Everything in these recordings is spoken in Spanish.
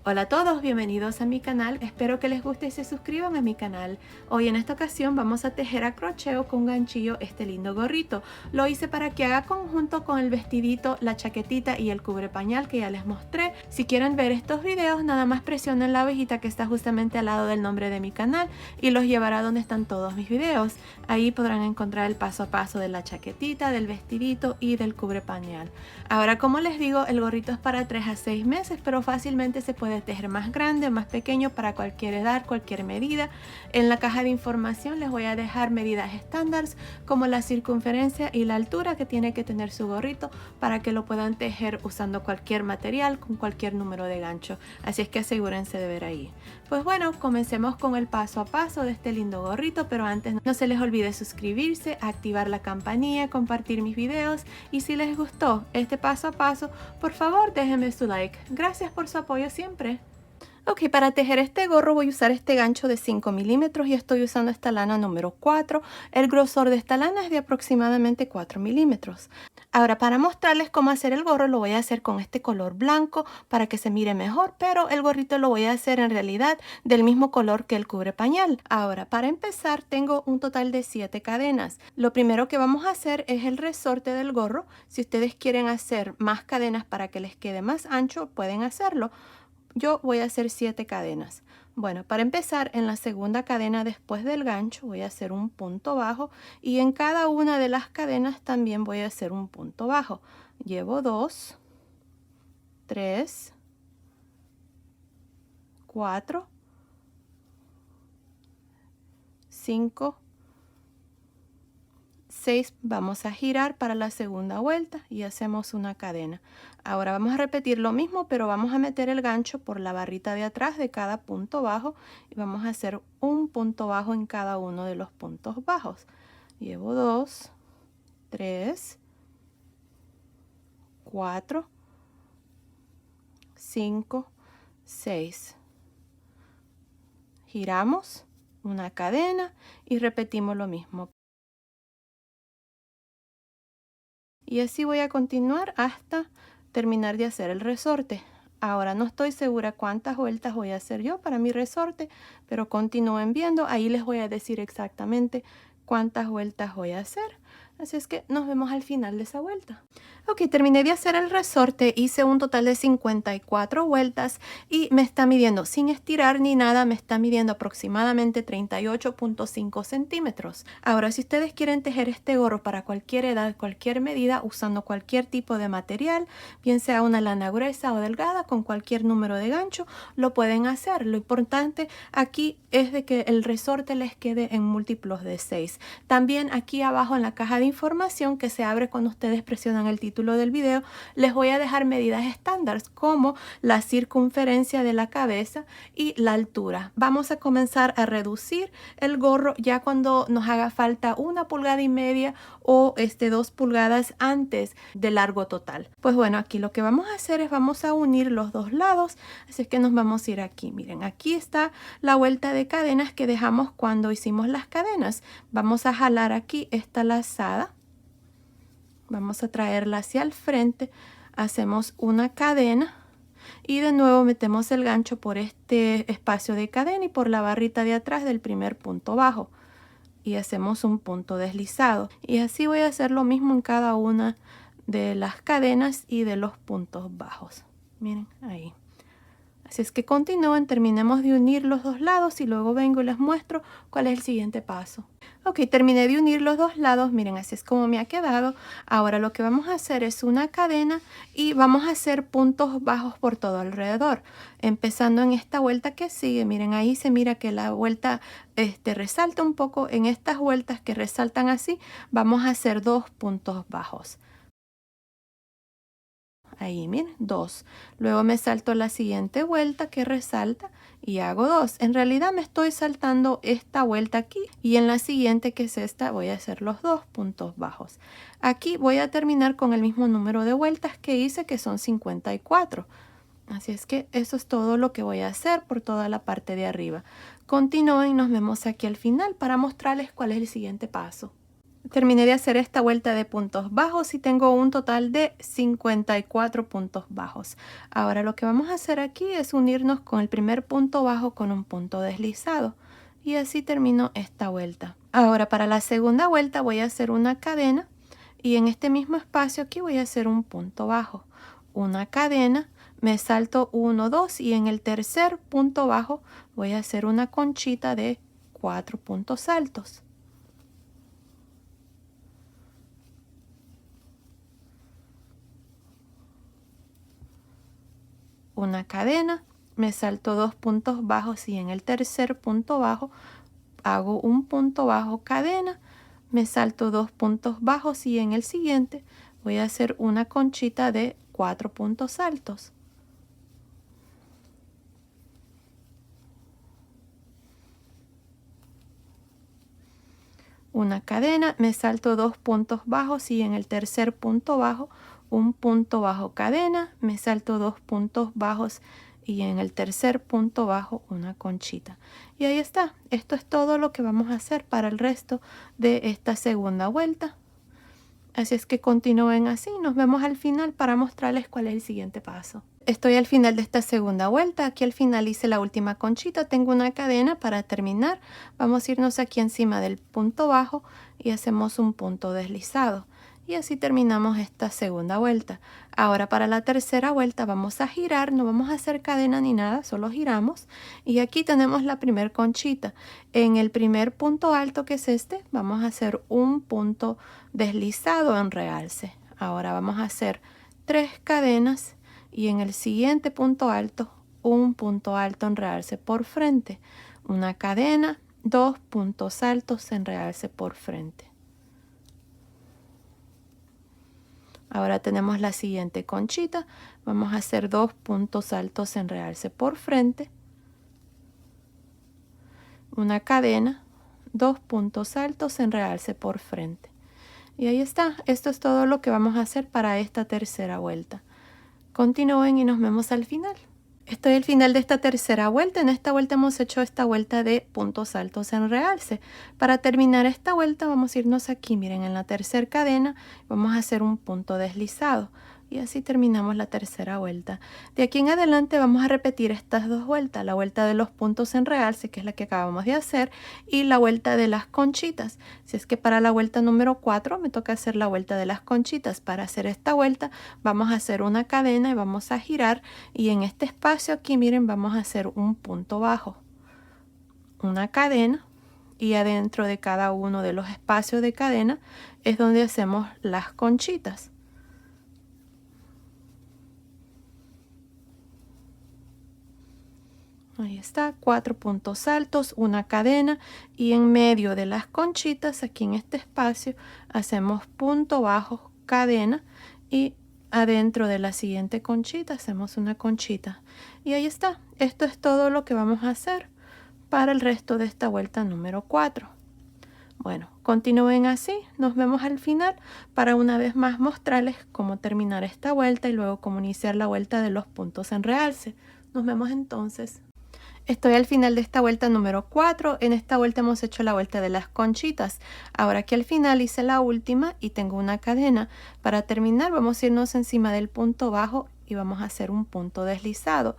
Hola a todos, bienvenidos a mi canal, espero que les guste y se suscriban a mi canal. Hoy en esta ocasión vamos a tejer a crochet con ganchillo este lindo gorrito. Lo hice para que haga conjunto con el vestidito, la chaquetita y el cubre pañal que ya les mostré. Si quieren ver estos videos, nada más presionen la abejita que está justamente al lado del nombre de mi canal y los llevará donde están todos mis videos. Ahí podrán encontrar el paso a paso de la chaquetita, del vestidito y del cubre pañal. Ahora, como les digo, el gorrito es para 3 a 6 meses, pero fácilmente se puede tejer más grande o más pequeño para cualquier edad, cualquier medida. En la caja de información les voy a dejar medidas estándares como la circunferencia y la altura que tiene que tener su gorrito para que lo puedan tejer usando cualquier material con cualquier número de gancho. Así es que asegúrense de ver ahí. Pues bueno, comencemos con el paso a paso de este lindo gorrito, pero antes no se les olvide suscribirse, activar la campanilla, compartir mis videos y si les gustó este paso a paso, por favor déjenme su like. Gracias por su apoyo siempre. Ok, para tejer este gorro voy a usar este gancho de 5 milímetros y estoy usando esta lana número 4. El grosor de esta lana es de aproximadamente 4 milímetros. Ahora, para mostrarles cómo hacer el gorro, lo voy a hacer con este color blanco para que se mire mejor, pero el gorrito lo voy a hacer en realidad del mismo color que el cubre pañal. Ahora, para empezar, tengo un total de 7 cadenas. Lo primero que vamos a hacer es el resorte del gorro. Si ustedes quieren hacer más cadenas para que les quede más ancho, pueden hacerlo. Yo voy a hacer 7 cadenas. Bueno, para empezar, en la segunda cadena después del gancho voy a hacer un punto bajo y en cada una de las cadenas también voy a hacer un punto bajo. Llevo 2, 3, 4, 5, 6, vamos a girar para la segunda vuelta y hacemos una cadena. Ahora vamos a repetir lo mismo, pero vamos a meter el gancho por la barrita de atrás de cada punto bajo y vamos a hacer un punto bajo en cada uno de los puntos bajos. Llevo 2, 3, 4, 5, 6. Giramos una cadena y repetimos lo mismo. Y así voy a continuar hasta terminar de hacer el resorte. Ahora no estoy segura cuántas vueltas voy a hacer yo para mi resorte, pero continúen viendo, ahí les voy a decir exactamente cuántas vueltas voy a hacer. Así es que nos vemos al final de esa vuelta. Ok, terminé de hacer el resorte, hice un total de 54 vueltas y me está midiendo, sin estirar ni nada, me está midiendo aproximadamente 38.5 centímetros. Ahora, si ustedes quieren tejer este gorro para cualquier edad, cualquier medida, usando cualquier tipo de material, bien sea una lana gruesa o delgada, con cualquier número de gancho, lo pueden hacer. Lo importante aquí es de que el resorte les quede en múltiplos de 6. También aquí abajo en la caja de información que se abre cuando ustedes presionan el título del video, les voy a dejar medidas estándar como la circunferencia de la cabeza y la altura. Vamos a comenzar a reducir el gorro ya cuando nos haga falta 1,5 pulgadas o 2 pulgadas antes del largo total. Pues bueno, aquí lo que vamos a hacer es vamos a unir los dos lados, así es que nos vamos a ir aquí. Miren, aquí está la vuelta de cadenas que dejamos cuando hicimos las cadenas. Vamos a jalar aquí esta lazada, vamos a traerla hacia el frente, hacemos una cadena y de nuevo metemos el gancho por este espacio de cadena y por la barrita de atrás del primer punto bajo y hacemos un punto deslizado. Y así voy a hacer lo mismo en cada una de las cadenas y de los puntos bajos. Miren ahí. Así es que continúen, terminemos de unir los dos lados y luego vengo y les muestro cuál es el siguiente paso. Ok, terminé de unir los dos lados, miren, así es como me ha quedado. Ahora lo que vamos a hacer es una cadena y vamos a hacer puntos bajos por todo alrededor. Empezando en esta vuelta que sigue, miren, ahí se mira que la vuelta resalta un poco. En estas vueltas que resaltan así, vamos a hacer 2 puntos bajos. Ahí, miren, 2. Luego me salto la siguiente vuelta que resalta y hago 2. En realidad me estoy saltando esta vuelta aquí y en la siguiente, que es esta, voy a hacer los 2 puntos bajos. Aquí voy a terminar con el mismo número de vueltas que hice, que son 54. Así es que eso es todo lo que voy a hacer por toda la parte de arriba. Continúen y nos vemos aquí al final para mostrarles cuál es el siguiente paso. Terminé de hacer esta vuelta de puntos bajos y tengo un total de 54 puntos bajos. Ahora lo que vamos a hacer aquí es unirnos con el primer punto bajo con un punto deslizado. Y así termino esta vuelta. Ahora para la segunda vuelta voy a hacer una cadena y en este mismo espacio aquí voy a hacer un punto bajo. Una cadena, me salto 1, 2 y en el tercer punto bajo voy a hacer una conchita de 4 puntos altos. Una cadena, me salto 2 puntos bajos y en el tercer punto bajo hago un punto bajo cadena, me salto 2 puntos bajos y en el siguiente voy a hacer una conchita de 4 puntos altos. Una cadena, me salto 2 puntos bajos y en el tercer punto bajo un punto bajo cadena, me salto 2 puntos bajos y en el tercer punto bajo una conchita. Y ahí está, esto es todo lo que vamos a hacer para el resto de esta segunda vuelta. Así es que continúen así, nos vemos al final para mostrarles cuál es el siguiente paso. Estoy al final de esta segunda vuelta, aquí al final hice la última conchita, tengo una cadena para terminar. Vamos a irnos aquí encima del punto bajo y hacemos un punto deslizado. Y así terminamos esta segunda vuelta. Ahora para la tercera vuelta vamos a girar, no vamos a hacer cadena ni nada, solo giramos. Y aquí tenemos la primer conchita. En el primer punto alto que es este, vamos a hacer un punto deslizado en realce. Ahora vamos a hacer 3 cadenas y en el siguiente punto alto, un punto alto en realce por frente. Una cadena, 2 puntos altos en realce por frente. Ahora tenemos la siguiente conchita, vamos a hacer 2 puntos altos en realce por frente, una cadena, 2 puntos altos en realce por frente. Y ahí está, esto es todo lo que vamos a hacer para esta tercera vuelta. Continúen y nos vemos al final. Estoy al final de esta tercera vuelta. En esta vuelta hemos hecho esta vuelta de puntos altos en realce. Para terminar esta vuelta vamos a irnos aquí, miren, en la tercera cadena vamos a hacer un punto deslizado. Y así terminamos la tercera vuelta. De aquí en adelante vamos a repetir estas dos vueltas, la vuelta de los puntos en realce, que es la que acabamos de hacer, y la vuelta de las conchitas. Si es que para la vuelta número 4 me toca hacer la vuelta de las conchitas. Para hacer esta vuelta vamos a hacer una cadena y vamos a girar, y en este espacio aquí, miren, vamos a hacer un punto bajo, una cadena, y adentro de cada uno de los espacios de cadena es donde hacemos las conchitas. Ahí está, 4 puntos altos, una cadena y en medio de las conchitas, aquí en este espacio, hacemos punto bajo, cadena y adentro de la siguiente conchita hacemos una conchita. Y ahí está, esto es todo lo que vamos a hacer para el resto de esta vuelta número 4. Bueno, continúen así, nos vemos al final para una vez más mostrarles cómo terminar esta vuelta y luego cómo iniciar la vuelta de los puntos en realce. Nos vemos entonces. Estoy al final de esta vuelta número 4. En esta vuelta hemos hecho la vuelta de las conchitas. Ahora que al final hice la última y tengo una cadena. Para terminar vamos a irnos encima del punto bajo y vamos a hacer un punto deslizado.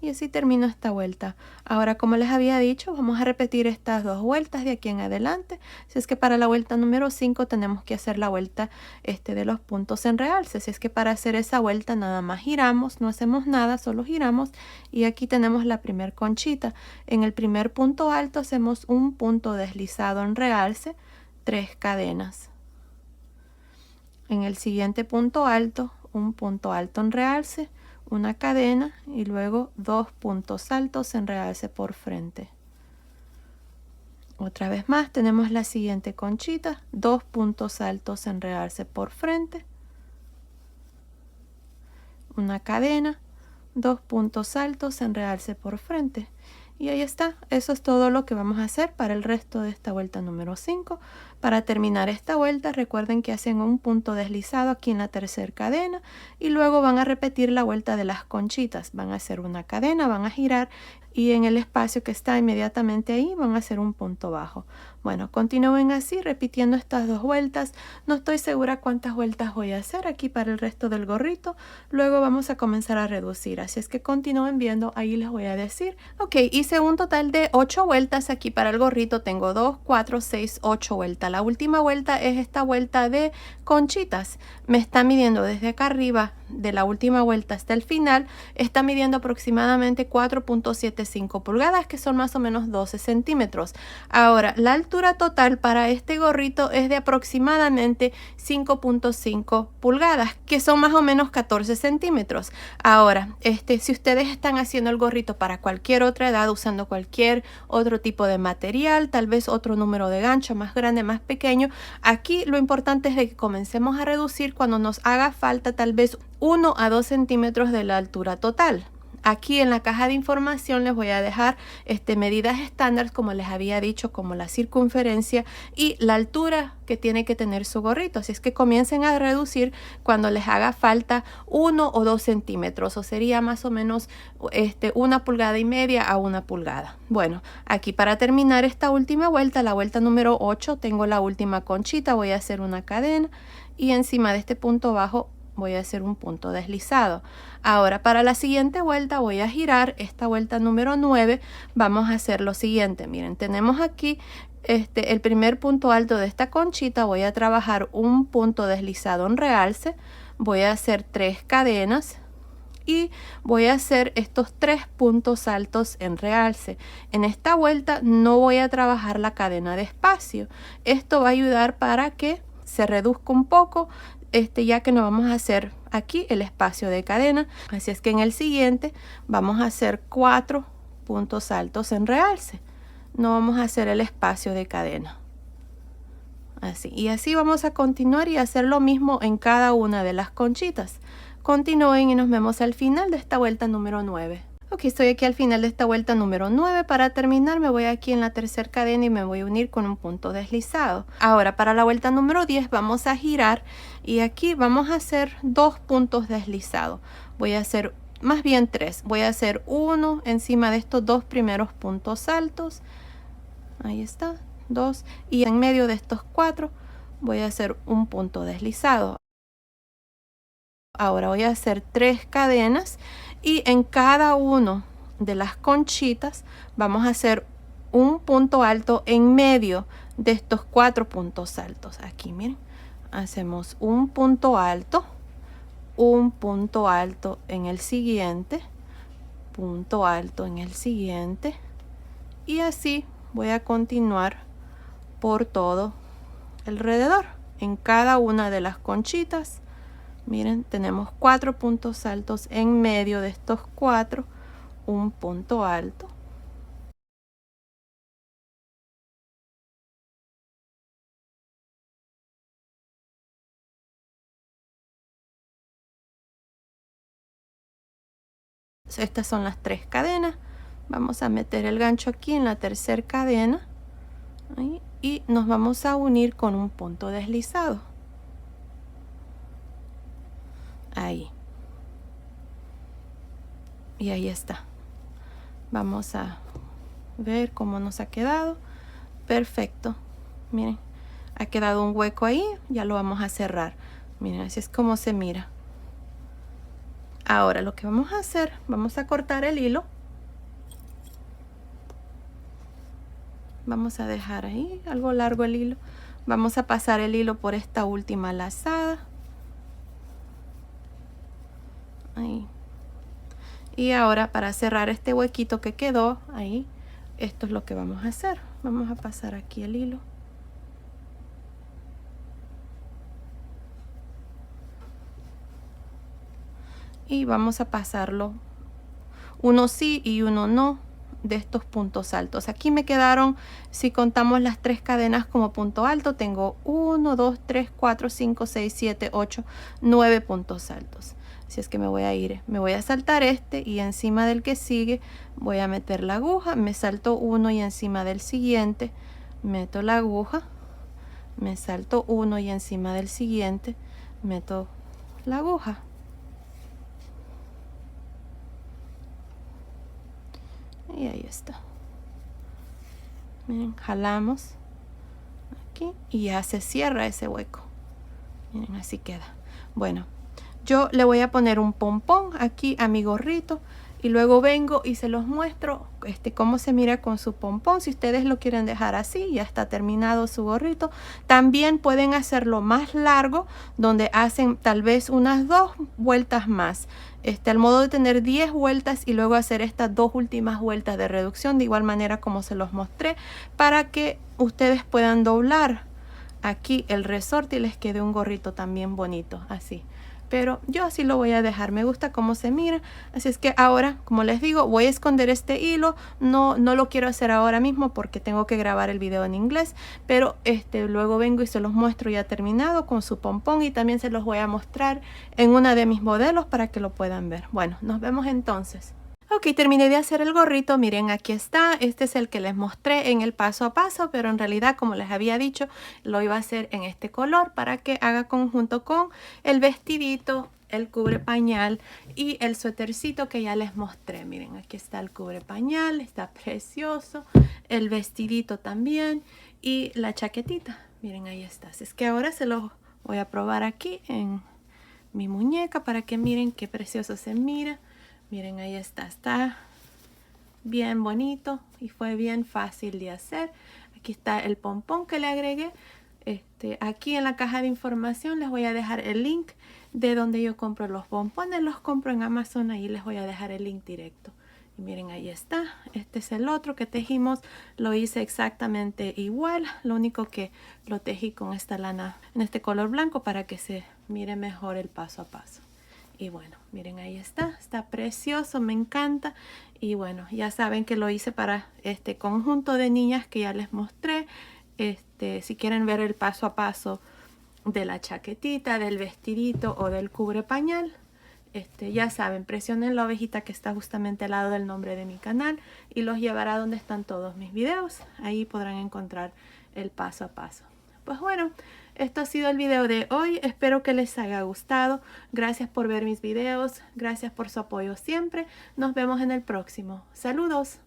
Y así termino esta vuelta. Ahora, como les había dicho, vamos a repetir estas dos vueltas de aquí en adelante. Si es que para la vuelta número 5 tenemos que hacer la vuelta de los puntos en realce. Si es que para hacer esa vuelta nada más giramos, no hacemos nada, solo giramos. Y aquí tenemos la primer conchita. En el primer punto alto hacemos un punto deslizado en realce, 3 cadenas. En el siguiente punto alto, un punto alto en realce, una cadena y luego 2 puntos altos en realce por frente. Otra vez más tenemos la siguiente conchita, 2 puntos altos en realce por frente, una cadena, 2 puntos altos en realce por frente. Y ahí está, eso es todo lo que vamos a hacer para el resto de esta vuelta número 5. Para terminar esta vuelta, recuerden que hacen un punto deslizado aquí en la tercera cadena y luego van a repetir la vuelta de las conchitas. Van a hacer una cadena, van a girar y en el espacio que está inmediatamente ahí van a hacer un punto bajo. Bueno, continúen así repitiendo estas dos vueltas. No estoy segura cuántas vueltas voy a hacer aquí para el resto del gorrito. Luego vamos a comenzar a reducir, así es que continúen viendo, ahí les voy a decir. Ok, hice un total de 8 vueltas aquí para el gorrito. Tengo 2, 4, 6, 8 vueltas. La última vuelta es esta vuelta de conchitas. Me está midiendo desde acá arriba de la última vuelta hasta el final. Está midiendo aproximadamente 4.75 pulgadas, que son más o menos 12 centímetros. Ahora, la altura total para este gorrito es de aproximadamente 5.5 pulgadas, que son más o menos 14 centímetros. Ahora, si ustedes están haciendo el gorrito para cualquier otra edad, usando cualquier otro tipo de material, tal vez otro número de gancho más grande, más pequeño, aquí lo importante es de que comencemos a reducir cuando nos haga falta tal vez 1 a 2 centímetros de la altura total. Aquí en la caja de información les voy a dejar medidas estándar, como les había dicho, como la circunferencia y la altura que tiene que tener su gorrito. Así es que comiencen a reducir cuando les haga falta 1 o 2 centímetros, o sería más o menos 1,5 pulgadas a 1 pulgada. Bueno, aquí para terminar esta última vuelta, la vuelta número 8, tengo la última conchita. Voy a hacer una cadena y encima de este punto bajo voy a hacer un punto deslizado. Ahora para la siguiente vuelta voy a girar esta vuelta número 9. Vamos a hacer lo siguiente. Miren, tenemos aquí el primer punto alto de esta conchita. Voy a trabajar un punto deslizado en realce. Voy a hacer 3 cadenas y voy a hacer estos 3 puntos altos en realce. En esta vuelta no voy a trabajar la cadena de espacio. Esto va a ayudar para que se reduzca un poco, ya que no vamos a hacer aquí el espacio de cadena. Así es que en el siguiente vamos a hacer 4 puntos altos en realce. No vamos a hacer el espacio de cadena. Así, y así vamos a continuar y hacer lo mismo en cada una de las conchitas. Continúen y nos vemos al final de esta vuelta número 9. Ok, estoy aquí al final de esta vuelta número 9. Para terminar me voy aquí en la tercera cadena y me voy a unir con un punto deslizado. Ahora para la vuelta número 10 vamos a girar y aquí vamos a hacer 2 puntos deslizados. Voy a hacer más bien 3. Voy a hacer uno encima de estos 2 primeros puntos altos. Ahí está, 2. Y en medio de estos 4 voy a hacer un punto deslizado. Ahora voy a hacer 3 cadenas y en cada uno de las conchitas vamos a hacer un punto alto en medio de estos 4 puntos altos. Aquí miren, hacemos un punto alto en el siguiente, punto alto en el siguiente, y así voy a continuar por todo alrededor. En cada una de las conchitas, miren, tenemos 4 puntos altos en medio de estos 4, un punto alto. Estas son las 3 cadenas. Vamos a meter el gancho aquí en la tercera cadena, ahí, y nos vamos a unir con un punto deslizado. Ahí. Y ahí está. Vamos a ver cómo nos ha quedado. Perfecto. Miren, ha quedado un hueco ahí. Ya lo vamos a cerrar. Miren, así es como se mira. Ahora lo que vamos a hacer, vamos a cortar el hilo. Vamos a dejar ahí algo largo el hilo. Vamos a pasar el hilo por esta última lazada. Ahí. Y ahora para cerrar este huequito que quedó ahí, esto es lo que vamos a hacer. Vamos a pasar aquí el hilo. Y vamos a pasarlo uno sí y uno no de estos puntos altos. Aquí me quedaron, si contamos las 3 cadenas como punto alto, tengo 1, 2, 3, 4, 5, 6, 7, 8, 9 puntos altos. Así es que me voy a saltar y encima del que sigue voy a meter la aguja. Me salto uno y encima del siguiente meto la aguja, me salto uno y encima del siguiente meto la aguja. Y ahí está. Miren, jalamos aquí y ya se cierra ese hueco. Miren, así queda. Bueno, yo le voy a poner un pompón aquí a mi gorrito y luego vengo y se los muestro cómo se mira con su pompón. Si ustedes lo quieren dejar así, ya está terminado su gorrito. También pueden hacerlo más largo, donde hacen tal vez unas 2 vueltas más. Al modo de tener 10 vueltas y luego hacer estas 2 últimas vueltas de reducción, de igual manera como se los mostré, para que ustedes puedan doblar aquí el resorte y les quede un gorrito también bonito, así. Pero yo así lo voy a dejar, me gusta cómo se mira. Así es que ahora, como les digo, voy a esconder este hilo. No lo quiero hacer ahora mismo porque tengo que grabar el video en inglés, pero luego vengo y se los muestro ya terminado con su pompón, y también se los voy a mostrar en una de mis modelos para que lo puedan ver. Bueno, nos vemos entonces. Ok, terminé de hacer el gorrito. Miren, aquí está. Este es el que les mostré en el paso a paso, pero en realidad, como les había dicho, lo iba a hacer en este color para que haga conjunto con el vestidito, el cubre pañal y el suétercito que ya les mostré. Miren, aquí está el cubre pañal, está precioso. El vestidito también y la chaquetita. Miren, ahí está. Así es que ahora se los voy a probar aquí en mi muñeca para que miren qué precioso se mira. Miren, ahí está bien bonito y fue bien fácil de hacer. Aquí está el pompón que le agregué. Aquí en la caja de información les voy a dejar el link de donde yo compro los pompones. Los compro en Amazon, ahí les voy a dejar el link directo. Y miren, ahí está. Este es el otro que tejimos. Lo hice exactamente igual. Lo único que lo tejí con esta lana en este color blanco para que se mire mejor el paso a paso. Y bueno, miren, ahí está precioso, me encanta. Y bueno, ya saben que lo hice para este conjunto de niñas que ya les mostré. Si quieren ver el paso a paso de la chaquetita, del vestidito o del cubre pañal, ya saben, presionen la ovejita que está justamente al lado del nombre de mi canal y los llevará donde están todos mis videos. Ahí podrán encontrar el paso a paso. Pues bueno, esto ha sido el video de hoy. Espero que les haya gustado. Gracias por ver mis videos. Gracias por su apoyo siempre. Nos vemos en el próximo. Saludos.